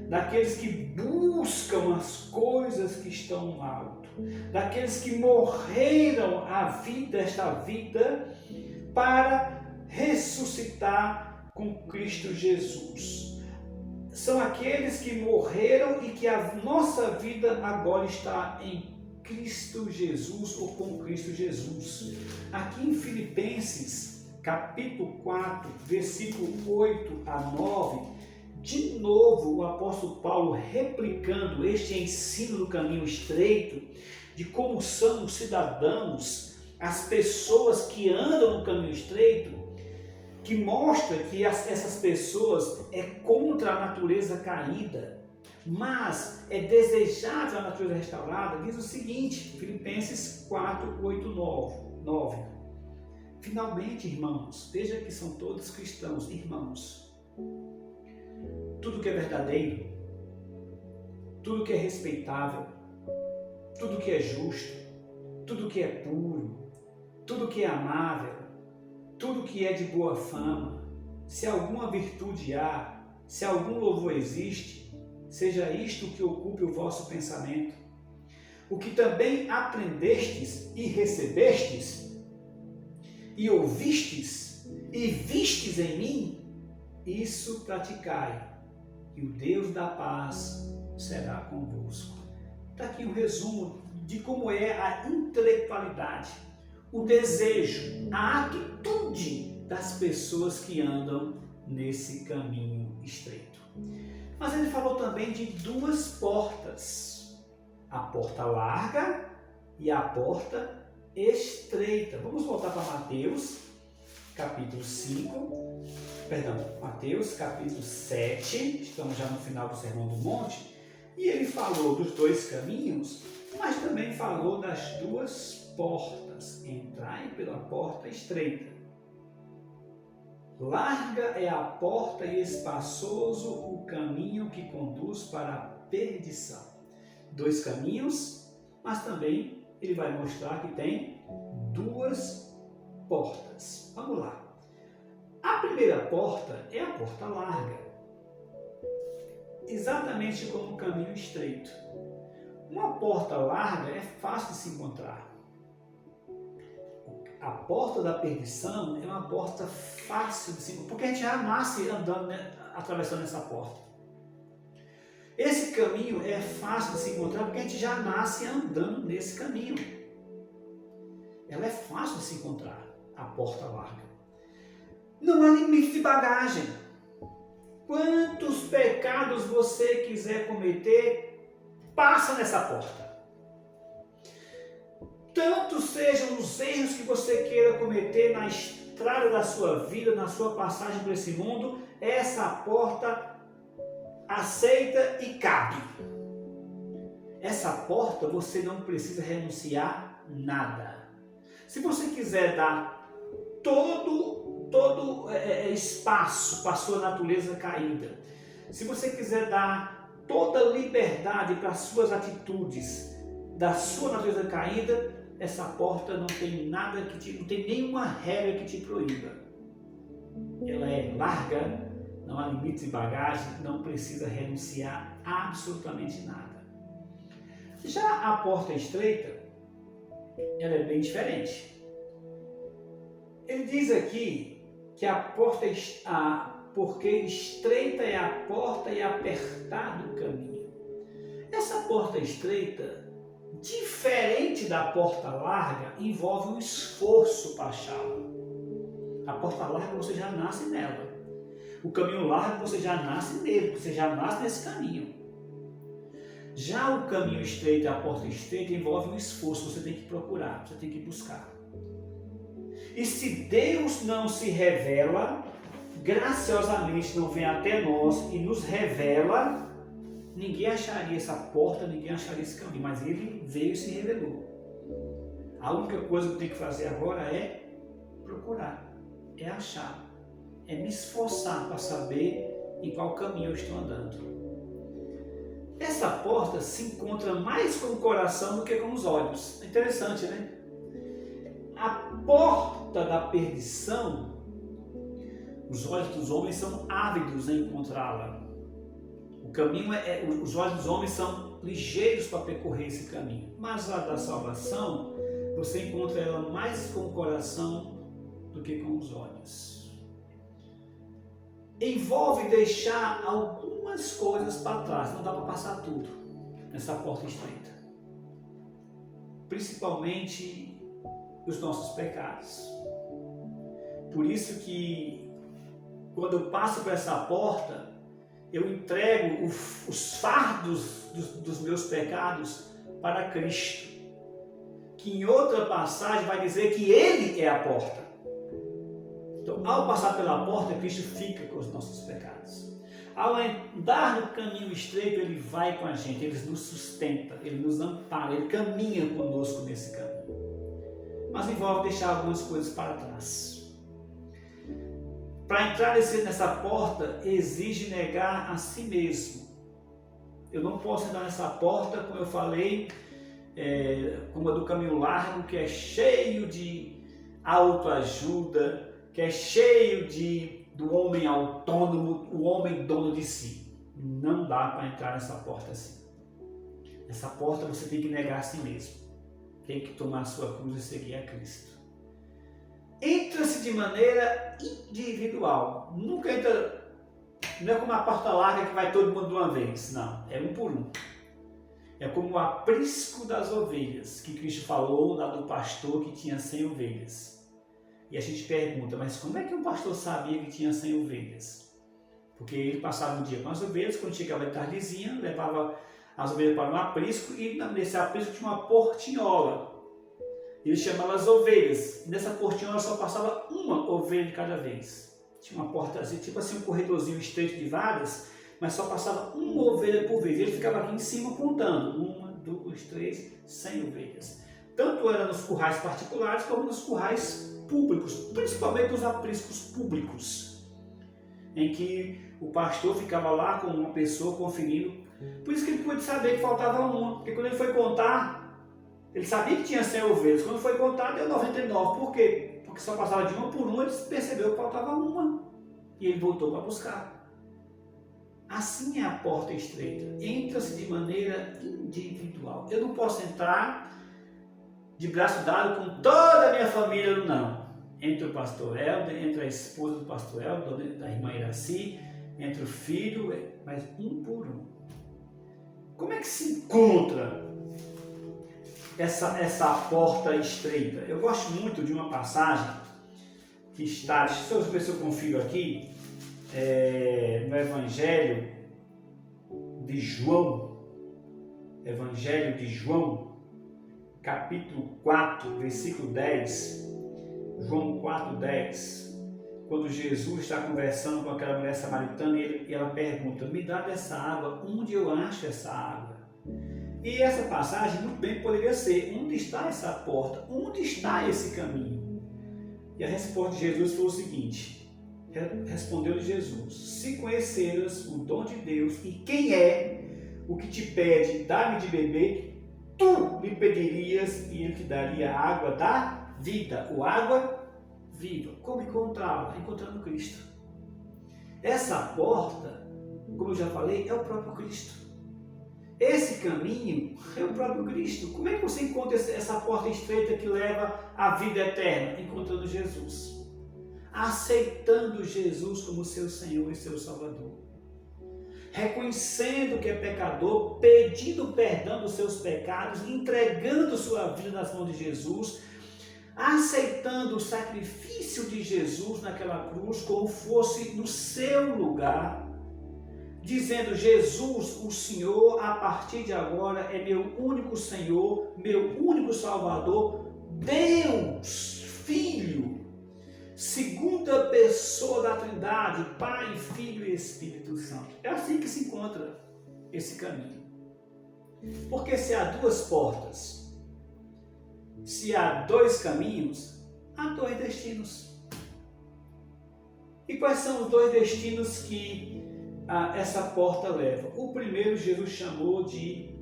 daqueles que buscam as coisas que estão no alto, daqueles que morreram esta vida, para ressuscitar com Cristo Jesus. São aqueles que morreram e que a nossa vida agora está em Cristo Jesus ou com Cristo Jesus. Aqui em Filipenses capítulo 4, versículo 8 a 9, de novo o apóstolo Paulo replicando este ensino do caminho estreito, de como são os cidadãos, as pessoas que andam no caminho estreito, que mostra que essas pessoas é contra a natureza caída, mas é desejável a natureza restaurada. Diz o seguinte, Filipenses 4, 8, 9. Finalmente, irmãos, veja que são todos cristãos, irmãos. Tudo que é verdadeiro, tudo que é respeitável, tudo que é justo, tudo que é puro, tudo que é amável, tudo que é de boa fama, se alguma virtude há, se algum louvor existe, seja isto que ocupe o vosso pensamento. O que também aprendestes e recebestes, e ouvistes, e vistes em mim, isso praticai, e o Deus da paz será convosco. Está aqui um resumo de como é a intelectualidade, o desejo, a atitude das pessoas que andam nesse caminho estreito. Mas ele falou também de duas portas, a porta larga e a porta estreita. Vamos voltar para Mateus, capítulo 7, estamos já no final do Sermão do Monte, e ele falou dos dois caminhos, mas também falou das duas portas, entrai pela porta estreita. Larga é a porta e espaçoso o caminho que conduz para a perdição. Dois caminhos, mas também ele vai mostrar que tem duas portas. Vamos lá. A primeira porta é a porta larga, exatamente como o caminho estreito. Uma porta larga é fácil de se encontrar. A porta da perdição é uma porta fácil de se encontrar, porque a gente já nasce andando, atravessando essa porta. Esse caminho é fácil de se encontrar porque a gente já nasce andando nesse caminho. Ela é fácil de se encontrar, a porta larga. Não há limite de bagagem. Quantos pecados você quiser cometer, passa nessa porta. Tanto sejam os erros que você queira cometer na estrada da sua vida, na sua passagem por esse mundo, essa porta aceita e cabe. Essa porta você não precisa renunciar nada. Se você quiser dar todo espaço para a sua natureza caída, se você quiser dar toda liberdade para as suas atitudes da sua natureza caída, essa porta não tem nada não tem nenhuma regra que te proíba. Ela é larga, não há limite de bagagem, não precisa renunciar a absolutamente nada. Já a porta estreita, ela é bem diferente. Ele diz aqui que a porta, porque estreita é a porta e apertado o caminho. Essa porta estreita, diferente da porta larga, envolve um esforço para achá-la. A porta larga você já nasce nela. O caminho largo você já nasce nele, você já nasce nesse caminho. Já o caminho estreito e a porta estreita envolve um esforço, você tem que procurar, você tem que buscar. E se Deus não se revela, graciosamente não vem até nós e nos revela, ninguém acharia essa porta, ninguém acharia esse caminho, mas ele veio e se revelou. A única coisa que eu tenho que fazer agora é procurar, é achar, é me esforçar para saber em qual caminho eu estou andando. Essa porta se encontra mais com o coração do que com os olhos. É interessante, né? A porta da perdição, os olhos dos homens são ávidos em encontrá-la. O caminho os olhos dos homens são ligeiros para percorrer esse caminho. Mas a da salvação, você encontra ela mais com o coração do que com os olhos. Envolve deixar algumas coisas para trás, não dá para passar tudo nessa porta estreita. Principalmente os nossos pecados. Por isso que quando eu passo por essa porta, eu entrego os fardos dos meus pecados para Cristo, que em outra passagem vai dizer que Ele é a porta. Então, ao passar pela porta, Cristo fica com os nossos pecados. Ao andar no caminho estreito, Ele vai com a gente, Ele nos sustenta, Ele nos ampara, Ele caminha conosco nesse caminho. Mas envolve deixar algumas coisas para trás. Para entrar nessa porta, exige negar a si mesmo. Eu não posso entrar nessa porta, como eu falei, como a do caminho largo, que é cheio de autoajuda, que é cheio do homem autônomo, o homem dono de si. Não dá para entrar nessa porta assim. Nessa porta você tem que negar a si mesmo. Tem que tomar a sua cruz e seguir a Cristo. Entra-se de maneira individual. Nunca entra, não é como a porta larga que vai todo mundo de uma vez. Não, é um por um. É como o aprisco das ovelhas, que Cristo falou lá do pastor que tinha 100 ovelhas. E a gente pergunta, mas como é que um pastor sabia que tinha 100 ovelhas? Porque ele passava um dia com as ovelhas, quando chegava de tardezinha, levava as ovelhas para um aprisco, e nesse aprisco tinha uma portinhola. Ele chamava as ovelhas, e nessa portinhola só passava uma ovelha de cada vez. Tinha uma portazinha, tipo assim um corredorzinho estreito de varas, mas só passava uma ovelha por vez. Ele ficava aqui em cima contando, 1, 2, 3, 100 ovelhas. Tanto era nos currais particulares, como nos currais públicos, principalmente os apriscos públicos, em que o pastor ficava lá com uma pessoa conferindo. Por isso que ele pôde saber que faltava uma, porque quando ele foi contar, ele sabia que tinha 100 ovelhas, quando foi contar deu 99. Por quê? Porque só passava de uma por uma, ele percebeu que faltava uma, e ele voltou para buscar. Assim é a porta estreita, entra-se de maneira individual. Eu não posso entrar de braço dado com toda a minha família, não. Entra o pastor Helder, entra a esposa do pastor Helder, da irmã Iraci, entra o filho, mas um por um. Como é que se encontra essa porta estreita? Eu gosto muito de uma passagem que está, deixa eu ver se eu confiro aqui, no Evangelho de João, capítulo 4, versículo 10, João 4, 10, quando Jesus está conversando com aquela mulher samaritana e ela pergunta, me dá dessa água, onde eu acho essa água? E essa passagem muito bem poderia ser, onde está essa porta? Onde está esse caminho? E a resposta de Jesus foi o seguinte, respondeu-lhe Jesus, se conheceras o dom de Deus e quem é o que te pede, dá-me de beber, tu lhe pedirias e ele te daria a água da vida, ou água viva. Como encontrá-la? Encontrando Cristo. Essa porta, como eu já falei, é o próprio Cristo. Esse caminho é o próprio Cristo. Como é que você encontra essa porta estreita que leva à vida eterna? Encontrando Jesus. Aceitando Jesus como seu Senhor e seu Salvador. Reconhecendo que é pecador, pedindo perdão dos seus pecados, entregando sua vida nas mãos de Jesus, aceitando o sacrifício de Jesus naquela cruz como fosse no seu lugar, dizendo, Jesus, o Senhor, a partir de agora é meu único Senhor, meu único Salvador, Deus, Filho, segunda pessoa da Trindade, Pai, Filho e Espírito Santo. É assim que se encontra esse caminho. Porque se há duas portas, se há dois caminhos, há dois destinos. E quais são os dois destinos que essa porta leva? O primeiro Jesus chamou de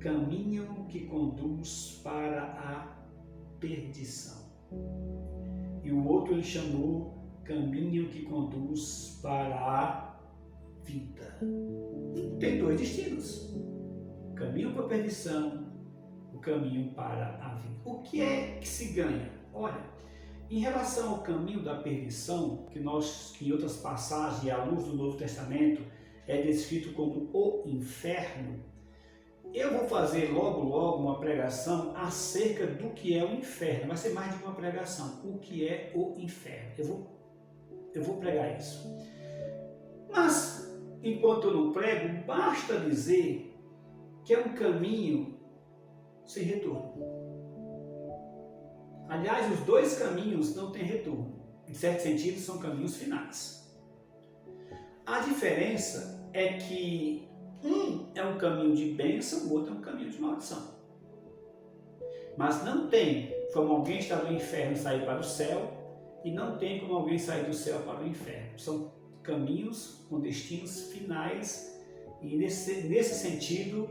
caminho que conduz para a perdição. E o outro ele chamou caminho que conduz para a vida. Tem dois destinos. O caminho para a perdição, o caminho para a vida. O que é que se ganha? Olha, em relação ao caminho da perdição, que em outras passagens, à luz do Novo Testamento, é descrito como o inferno, eu vou fazer logo uma pregação acerca do que é o inferno. Vai ser mais de uma pregação. O que é o inferno. Eu vou pregar isso. Mas, enquanto eu não prego, basta dizer que é um caminho sem retorno. Aliás, os dois caminhos não têm retorno. Em certo sentido, são caminhos finais. A diferença é que um é um caminho de bênção, o outro é um caminho de maldição. Mas não tem como alguém estar no inferno e sair para o céu, e não tem como alguém sair do céu para o inferno. São caminhos com destinos finais, e nesse sentido,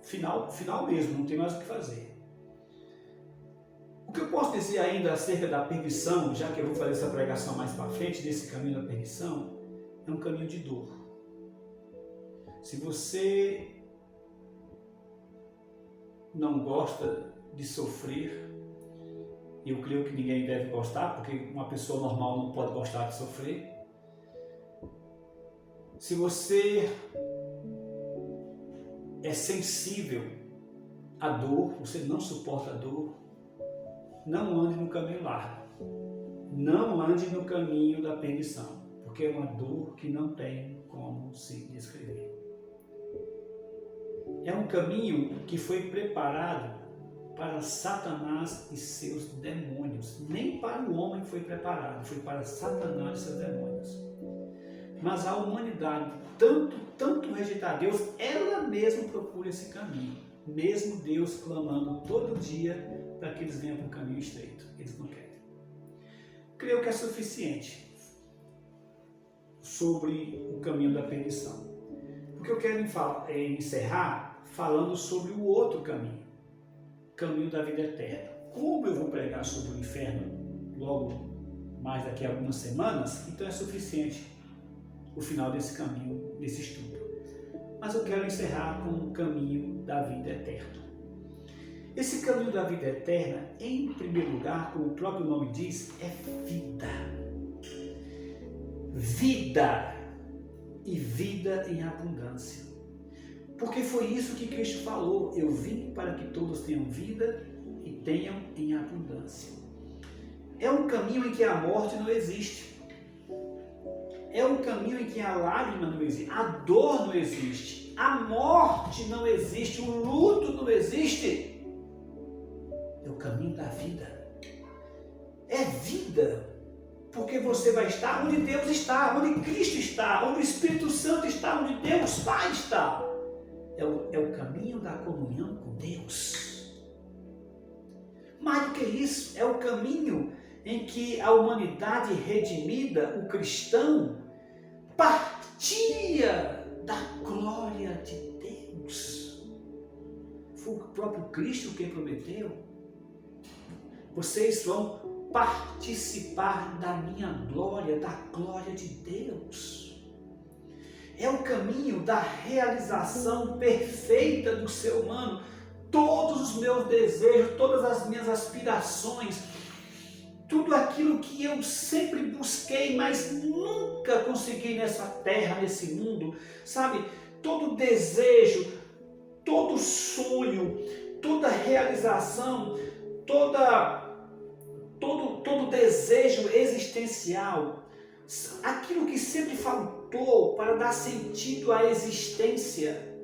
final mesmo, não tem mais o que fazer. O que eu posso dizer ainda acerca da perdição, já que eu vou fazer essa pregação mais para frente, desse caminho da perdição, é um caminho de dor. Se você não gosta de sofrer, e eu creio que ninguém deve gostar, porque uma pessoa normal não pode gostar de sofrer. Se você é sensível à dor, você não suporta a dor, não ande no caminho largo. Não ande no caminho da perdição, porque é uma dor que não tem como se descrever. É um caminho que foi preparado para Satanás e seus demônios. Nem para o homem foi preparado, foi para Satanás e seus demônios. Mas a humanidade, tanto rejeitar Deus, ela mesma procura esse caminho. Mesmo Deus clamando todo dia para que eles venham para o caminho estreito. Eles não querem. Creio que é suficiente sobre o caminho da perdição. Porque eu quero encerrar falando sobre o outro caminho. Caminho da vida eterna. Como eu vou pregar sobre o inferno logo mais daqui a algumas semanas, então é suficiente o final desse caminho, desse estudo. Mas eu quero encerrar com o caminho da vida eterna. Esse caminho da vida eterna, em primeiro lugar, como o próprio nome diz, é vida. Vida e vida em abundância. Porque foi isso que Cristo falou: eu vim para que todos tenham vida e tenham em abundância. É um caminho em que a morte não existe. É um caminho em que a lágrima não existe, a dor não existe, a morte não existe, o luto não existe. É o caminho da vida. É vida. Porque você vai estar onde Deus está, onde Cristo está, onde o Espírito Santo está, onde Deus Pai está. É o caminho da comunhão com Deus. Mais do que isso, é o caminho em que a humanidade redimida, o cristão, partilha da glória de Deus. Foi o próprio Cristo quem prometeu: vocês vão participar da minha glória, da glória de Deus. É o caminho da realização perfeita do ser humano. Todos os meus desejos, todas as minhas aspirações, tudo aquilo que eu sempre busquei, mas nunca consegui nessa terra, nesse mundo, sabe? Todo desejo, todo sonho, toda realização, todo desejo existencial, aquilo que sempre faltou para dar sentido à existência,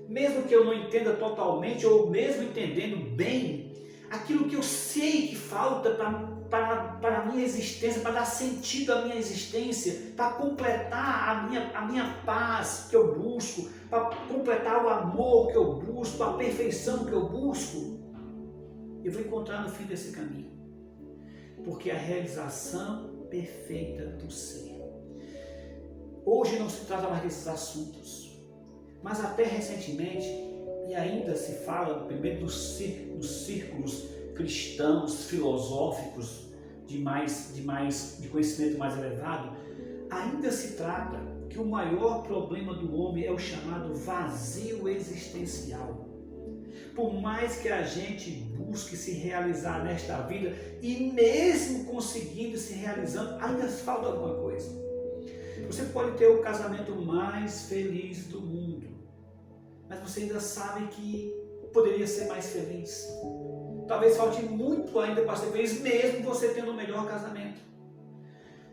mesmo que eu não entenda totalmente, ou mesmo entendendo bem, aquilo que eu sei que falta para a minha existência, para dar sentido à minha existência, para completar a minha paz que eu busco, para completar o amor que eu busco, a perfeição que eu busco, eu vou encontrar no fim desse caminho. Porque a realização perfeita do ser. Hoje não se trata mais desses assuntos, mas até recentemente, e ainda se fala, primeiro dos círculos cristãos, filosóficos, de conhecimento mais elevado, ainda se trata que o maior problema do homem é o chamado vazio existencial. Por mais que a gente busque se realizar nesta vida, e mesmo conseguindo se realizando, ainda falta alguma coisa. Você pode ter o casamento mais feliz do mundo, mas você ainda sabe que poderia ser mais feliz. Talvez falte muito ainda para ser feliz, mesmo você tendo o melhor casamento.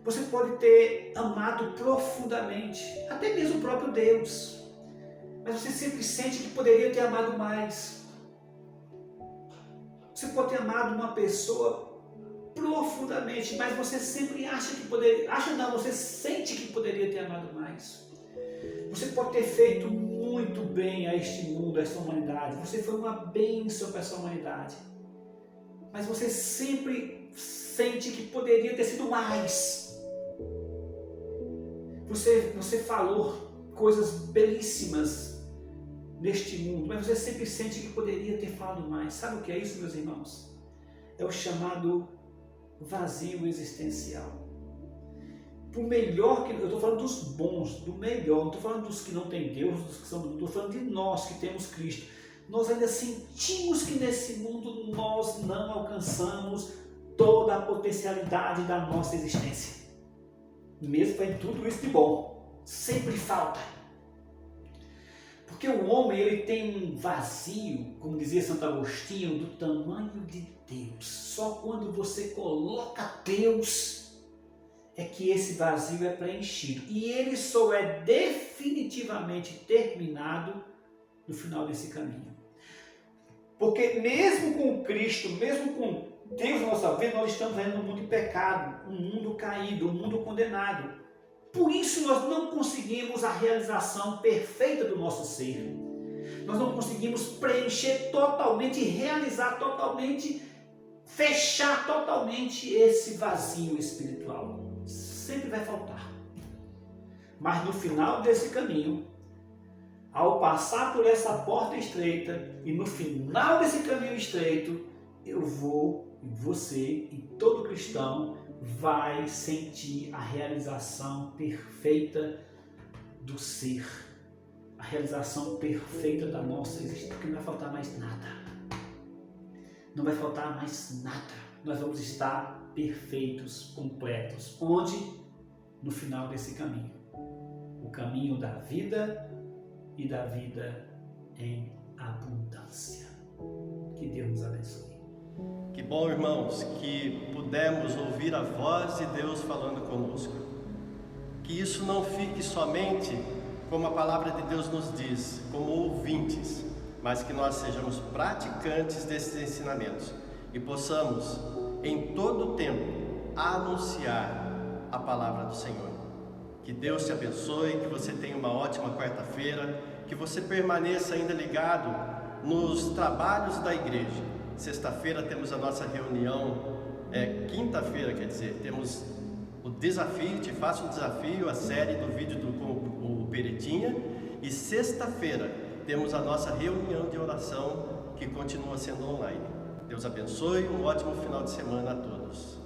Você pode ter amado profundamente, até mesmo o próprio Deus, mas você sempre sente que poderia ter amado mais. Você pode ter amado uma pessoa profundamente, mas você sempre acha que poderia, você sente que poderia ter amado mais. Você pode ter feito muito bem a este mundo, a esta humanidade. Você foi uma bênção para essa humanidade. Mas você sempre sente que poderia ter sido mais. Você falou coisas belíssimas neste mundo, mas você sempre sente que poderia ter falado mais. Sabe o que é isso, meus irmãos? É o chamado vazio existencial. Por melhor que... Eu estou falando dos bons, do melhor. Não estou falando dos que não têm Deus, dos que são do mundo. Estou falando de nós que temos Cristo. Nós ainda sentimos que nesse mundo nós não alcançamos toda a potencialidade da nossa existência. Mesmo em tudo isso de bom. Sempre falta. Porque o homem ele tem um vazio, como dizia Santo Agostinho, do tamanho de Deus. Só quando você coloca Deus é que esse vazio é preenchido. E ele só é definitivamente terminado no final desse caminho. Porque mesmo com Cristo, mesmo com Deus na nossa vida, nós estamos vivendo um mundo de pecado, um mundo caído, um mundo condenado. Por isso nós não conseguimos a realização perfeita do nosso ser. Nós não conseguimos preencher totalmente, realizar totalmente, fechar totalmente esse vazio espiritual. Sempre vai faltar. Mas no final desse caminho, ao passar por essa porta estreita, e no final desse caminho estreito, você e todo cristão vai sentir a realização perfeita do ser, a realização perfeita da nossa existência, porque não vai faltar mais nada. Não vai faltar mais nada. Nós vamos estar perfeitos, completos. Onde? No final desse caminho. O caminho da vida e da vida em abundância. Que Deus nos abençoe. Que bom, irmãos, que pudemos ouvir a voz de Deus falando conosco. Que isso não fique somente como a palavra de Deus nos diz, como ouvintes, mas que nós sejamos praticantes desses ensinamentos e possamos, em todo o tempo, anunciar a palavra do Senhor. Que Deus te abençoe, que você tenha uma ótima quarta-feira, que você permaneça ainda ligado nos trabalhos da igreja. Sexta-feira temos a nossa reunião, quinta-feira, quer dizer, temos o desafio, te faço um desafio, a série do vídeo com o Peretinha, e sexta-feira temos a nossa reunião de oração que continua sendo online. Deus abençoe, um ótimo final de semana a todos.